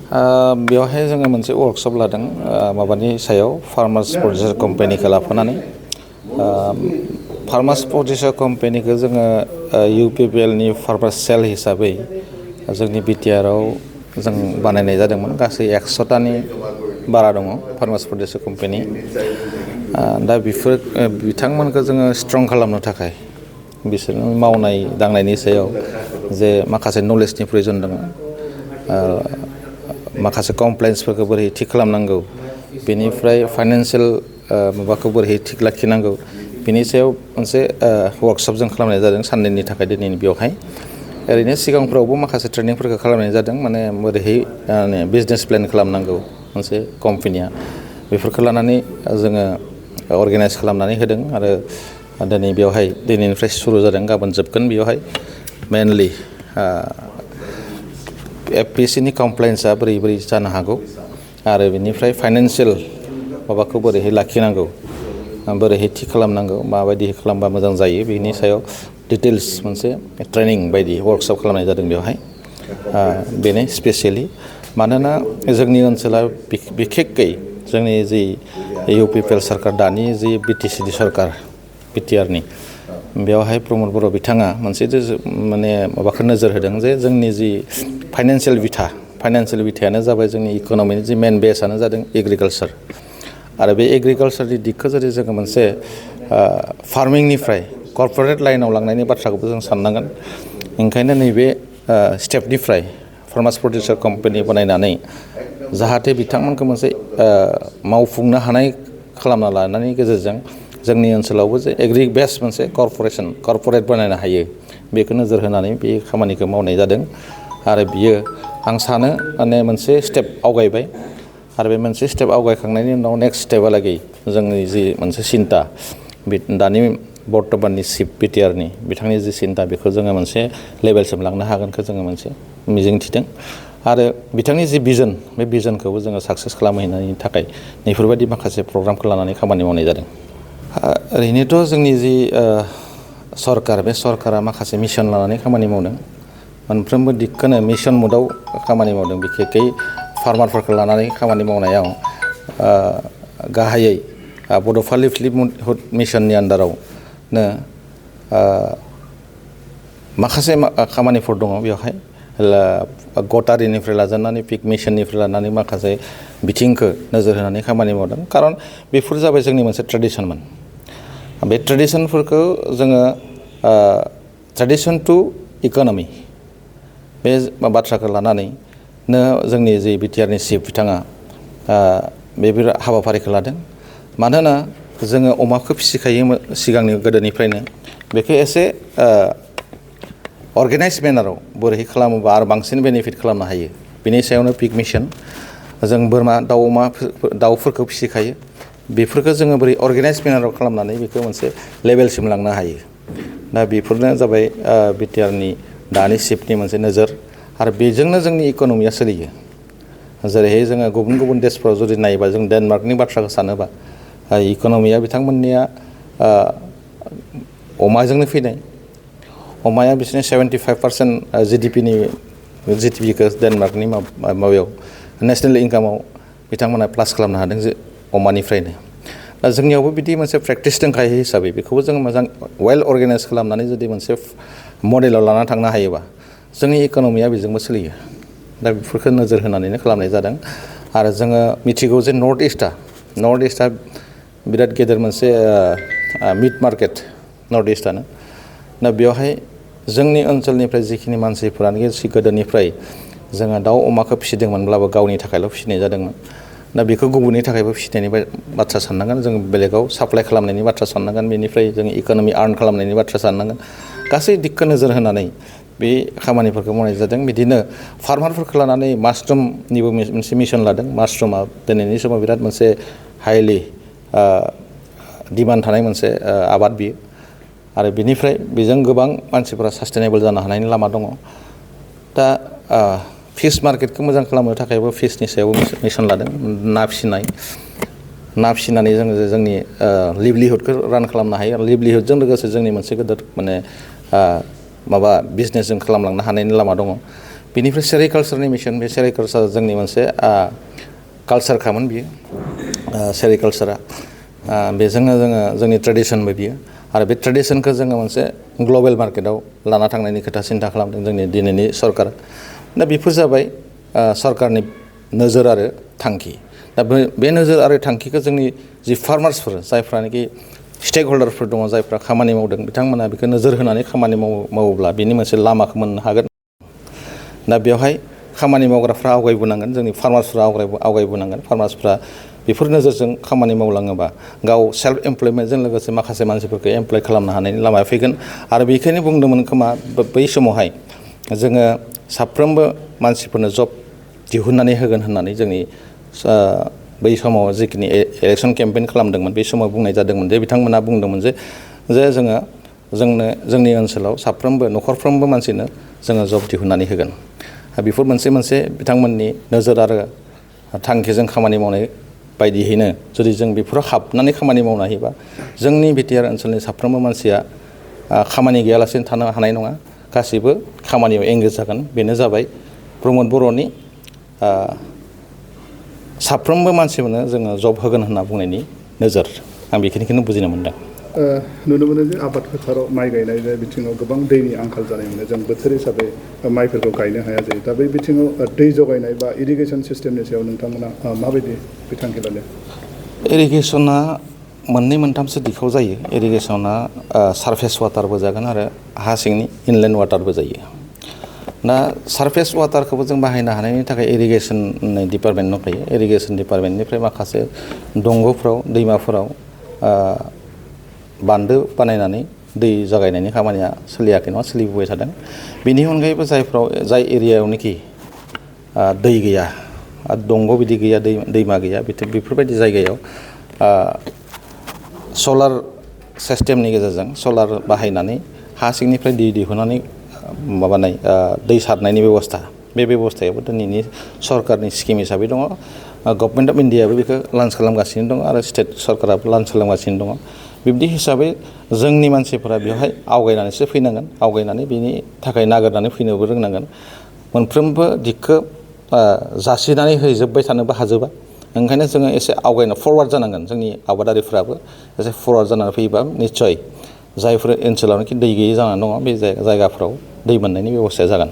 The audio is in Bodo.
बेवहाय जोङो मोनसे वर्कशप लादों माबानि सायाव फार्मार्स प्रडिउसार कम्पानिखौ लाफानानै फार्मार्स प्रडिउसार कम्पानिखौ जोङो UPPL नि फार्मार सेल हिसाबै जोंनि बिटिआरआव जों बानायनाय जादोंमोन गासै 100टानि बारा दङ फार्मार्स प्रडिउसार कम्पानि दा बेफोर बिथांमोनखौ जोङो स्ट्रं खालामनो थाखाय बिसोरनि मावनाय दांनायनि सायाव जे माखासे नलेजनि प्रयोजन दङ माखासे कमप्लेन्सफोरखौ बोरै थिग खालामनांगौ बेनिफ्राय फाइनान्सियेल माबाखौ बोरै थिग लाखिनांगौ बिनि सायाव मोनसे वर्कशप जों खालामनाय जादों साननैनि थाखाय दिनैनि बेवहाय ओरैनो सिगांफ्रावबो माखासे ट्रेनिंफोरखौ खालामनाय जादों माने बोरैहाय बिजनेस प्लेन खालामनांगौ मोनसे कम्पानिया बेफोरखौ लानानै जोङो अर्गानाइज खालामनानै होदों आरो दिनै बेवहाय दिनैनिफ्राय सुरु जादों गाबोन जोबगोन बेवहाय मेनलि FPCनि कमप्लेन्सआ बोरै जानो हागौ आरो बेनिफ्राय फाइनान्सियेल माबाखौ बोरैहाय लाखिनांगौ बोरैहाय थि खालामनांगौ माबायदि खालामबा मोजां जायो बेनि सायाव डिटेल्स मोनसे ट्रेनिं बायदि वर्कशप खालामनाय जादों बेवहाय बेनो स्पेसियेलि मानोना जोंनि ओनसोला बिखेखयै जोंनि जि UPPL सरकार दानि जि BTC सरकार बिटिआरनि बेवहाय प्रमद बर' बिथाङा मोनसे माने माबाखौ नोजोर होदों जे जोंनि जि फाइनान्सियेल बिथायानो जाबाय जोंनि इक'नमिनि जि मेन बेसआनो जादों एग्रिकालसार आरो बे एग्रिकालसारनि दिगखौ जुदि जोङो मोनसे फार्मिंनिफ्राय कर्परेट लाइनाव लांनायनि बाथ्राखौबो जों साननांगोन ओंखायनो नैबे स्टेपनिफ्राय फार्मार्स प्रडिउसार कम्पानि बानायनानै जाहाथे बिथांमोनखौ मोनसे मावफुंनो हानाय खालामना लानायनि गेजेरजों जोंनि ओनसोलावबो जे एग्रि बेस मोनसे कर्परेट बानायनो हायो बेखौ नोजोर होनानै बे खामानिखौ मावनाय जादों आरो बियो आं सानो माने मोनसे स्टेप आवगायबाय आरो बे मोनसे स्टेप आवगायखांनायनि उनाव नेक्स्ट स्टेपहालागै जोंनि जि मोनसे सिन्था दानि बर्तमाननि चिफ बिटिआरनि बिथांनि जि सिन्था बेखौ जोङो मोनसे लेभेलसिम लांनो हागोनखौ जोङो मोनसे मिजिं थिदों आरो बिथांनि जि भिजन बे भिजनखौबो जोङो साक्सेस खालामहैनायनि थाखाय बेफोरबायदि माखासे प्रग्रामखौ लानानै खामानि मावनाय जादों ओरैनोथ' जोंनि जि सरकार बे सरकारा माखासे मिशन लानानै खामानि मावदों मोनफ्रोमबो दिगखौनो मिशन मुदाव खामानि मावदों बिखेखै फार्मारफोरखौ लानानै खामानि मावनायाव गाहायै बड'फा लिभलिहुड मिशननि आन्दारावनो माखासे खामानिफोर दङ बेवहाय गटारिनिफ्राय लाजानानै पिक मिशननिफ्राय लानानै माखासे बिथिंखौ नोजोर होनानै खामानि मावदों खारन बेफोर जाबाय जोंनि मोनसे ट्रेडिसनमोन बे ट्रेडिसनफोरखौ जोङो ट्रेडिसन टु इक'नमि बे बाथ्राखौ लानानैनो जोंनि जि बिटिआरनि चिफ बिथाङा बे हाबाफारिखौ लादों मानोना जोङो अमाखौ फिसिखायोमोन सिगांनि गोदोनिफ्रायनो बेखौ एसे अर्गेनाइज मेनाराव बोरैहाय खालामोबा आरो बांसिन बेनिफिट खालामनो हायो बेनि सायावनो पिक मिशन जों बोरमा दाउफोरखौ फिसिखायो बेफोरखौ जोङो बोरै अर्गेनाइज मेनाराव खालामनानै बेखौ मोनसे लेभेलसिम लांनो हायो दा बेफोरनो जाबाय बिटिआरनि दानि चिफनि मोनसे नोजोर आरो बेजोंनो जोंनि इक'नमिया सोलियो जेरैहाय जोङो गुबुन देशफ्राव जुदि नायोबा जों डेनमार्कनि बाथ्राखौ सानोबा इक'नमिया बिथांमोननिया अमाजोंनो फैनाय अमाया बिसोरनि 75% जिडिपिखौ डेनमार्कनि माबायाव नेसनेल इनकामाव बिथांमोना प्लास खालामनो हादों जे अमानिफ्रायनो दा जोंनियावबो बिदि मोनसे प्रेक्टिस दंखायो हिसाबै बेखौबो जों मोजां वेल अर्गेनाइज खालामनानै जुदि मोनसे मडेलाव लाना थांनो हायोबा जोंनि इक'नमिया बेजोंबो सोलियो दा बेफोरखौ नोजोर होनानैनो खालामनाय जादों आरो जोङो मिथिगौ जे नर्थ इस्टआ बिराद गेदेर मोनसे मिट मार्केट नर्थ इस्टआनो दा बेवहाय जोंनि ओनसोलनिफ्राय जिखिनि मानसिफोरानो गोदोनिफ्राय जोङो दाउ अमाखौ फिसिदोंमोनब्लाबो गावनि थाखायल' फिसिनाय जादोंमोन दा बेखौ गुबुननि थाखायबो फिसिनायनि बाथ्रा साननांगोन जों बेलेगाव साप्लाइ खालामनायनि बाथ्रा साननांगोन बेनिफ्राय जों इक'नमि आर्न खालामनायनि बाथ्रा साननांगोन गासै दिगखौ नोजोर होनानै बे खामानिफोरखौ मावनाय जादों बिदिनो फार्मारफोरखौ लानानै मासरुमनिबो मोनसे मिशन लादों मासरुमा दिनैनि समाव बिराद मोनसे हाइलि डिमान्ड थानाय मोनसे आबाद बियो आरो बिनिफ्राय बेजों गोबां मानसिफोरा सास्टेनेबल जानो हानायनि लामा दङ दा फिस मार्केटखौ मोजां खालामनो थाखायबो फिसनि सायावबो मिशन लादों ना फिसिनानै जोङो जोंनि लिभलिहुडखौ रान खालामनो हायो आरो लिभलिहुडजों लोगोसे जोंनि मोनसे गिदिर माने बिजनेस जों खालामलांनो हानायनि लामा दङ बेनिफ्राय सेरिकालसारनि मिशन, बे सेरिकालसार जोंनि मोनसे कालसारखामोन बियो, सेरिकालसारा बेजोंनो जोंनि ट्रेडिसनबो बियो, आरो बे ट्रेडिसनखौ जोङो मोनसे ग्लबेल मार्केटाव लाना थांनायनि खोथा सिन्था खालामदों जोंनि दिनैनि सरकार। दा बेफोर जाबाय सरकारनि नोजोर आरो थांखि। दा बे नोजोर आरो थांखिखौ जोंनि जि फार्मार्सफोर, जायफ्रानोखि स्टेक हल्डारफोर दङ, जायफ्रा खामानि मावदों, बिथांमोना बेखौ नोजोर होनानै खामानि मावोब्ला बेनि मोनसे लामाखौ मोननो हागोन। दा बेवहाय खामानि मावग्राफ्रा आवगायबोनांगोन, जोंनि फार्मार्सफ्रा आवगायबोनांगोन। फार्मार्सफ्रा बेफोर नोजोरजों खामानि मावलाङोबा गाव सेल्फ एमप्लयमेन्टजों लोगोसे माखासे मानसिफोरखौ एमप्लय खालामनो हानायनि लामाया फैगोन। आरो बेखायनो बुंदोंमोन खोमा बै समावहाय जोङो साफ्रोमबो मानसिफोरनो जब दिहुननानै होगोन होननानै जोंनि बै समाव जिखिनि इलेक्सन केम्पेइन खालामदोंमोन बे समाव बुंनाय जादोंमोन जे बिथांमोना बुंदोंमोन जे जोंनि ओनसोलाव साफ्रोमबो न'खरफ्रोमबो मानसिनो जोङो जब दिहुननानै होगोन। बेफोर मोनसे बिथांमोननि नोजोर आरो थांखिजों खामानि मावनाय बायदियैनो जुदि जों बेफोराव हाबनानै खामानि मावनो हायोबा जोंनि बिटिआर ओनसोलनि साफ्रोमबो मानसिया खामानि गैयालासेनो थानो हानाय नङा, गासैबो खामानियाव एंगेज जागोन। बेनो जाबाय प्रमद बर'नि साफ्रोमबो मानसिफोरनो जोङो जब होगोन होनना बुंनायनि नोजोर। आं बेखिनिखौनो बुजिनो मोनदों। नुनो मोनो जे आबाद फोथाराव माइ गायनाय बिथिङाव गोबां दैनि आंखाल जानाय मोनो, जों बोथोर हिसाबै माइफोरखौ गायनो हाया जायो। दा बै बिथिङाव दै जगायनाय बा इरिगेसन सिस्टेमनि सायाव नोंथांमोना माबायदि बिथांखि लादों? इरिगेसना मोननै मोनथामसो दिखाव जायो। इरिगेसना सारफेस वाटारबो जागोन आरो हा सिंनि इनलेन्ड वाटारबो जायो। दा सारफेस वाटारखौबो जों बाहायनो हानायनि थाखाय इरिगेसन डिपार्टमेन्ट दंखायो। इरिगेसन डिपार्टमेन्टनिफ्राय माखासे दंग'फ्राव, दैमाफोराव बान्दो बानायनानै दै जगायनायनि खामानिया सोलियाखै नङा, सोलिबोबाय थादों। बेनि अनगायैबो जाय एरियायावनोखि दै गैया, दंग' बिदि गैया, दैमा गैया, बेफोरबायदि जायगायाव सलार सिस्टेमनि गेजेरजों सलार बाहायनानै हा सिंनिफ्राय दै दिहुननानै माबानाय दै सारनायनि बेब'स्था, बे बेब'स्थायाबो दिनैनि सरकारनि स्किम हिसाबै दङ। गभर्नमेन्ट अफ इन्डियाबो बेखौ लन्च खालामगासिनो दङ आरो स्टेट सरकाराबो लन्च खालामगासिनो दङ। बिब्दि हिसाबै जोंनि मानसिफोरा बेवहाय आवगायनानैसो फैनांगोन, आवगायनानै बेनि थाखाय नागिरनानै फैनोबो रोंनांगोन। मोनफ्रोमबो दिगखौ जासिनानै होजोबबाय थानोबो हाजोबा, ओंखायनो जोङो एसे आवगायनो फरवार्ड जानांगोन। जोंनि आबादारिफ्राबो एसे फरवार्ड जानानै फैयोबा निस्सय जायफोर ओनसोलावनोखि दै गैयै जानानै दङ बे जायगाफ्राव दै मोननायनि बेब'स्थाया जागोन।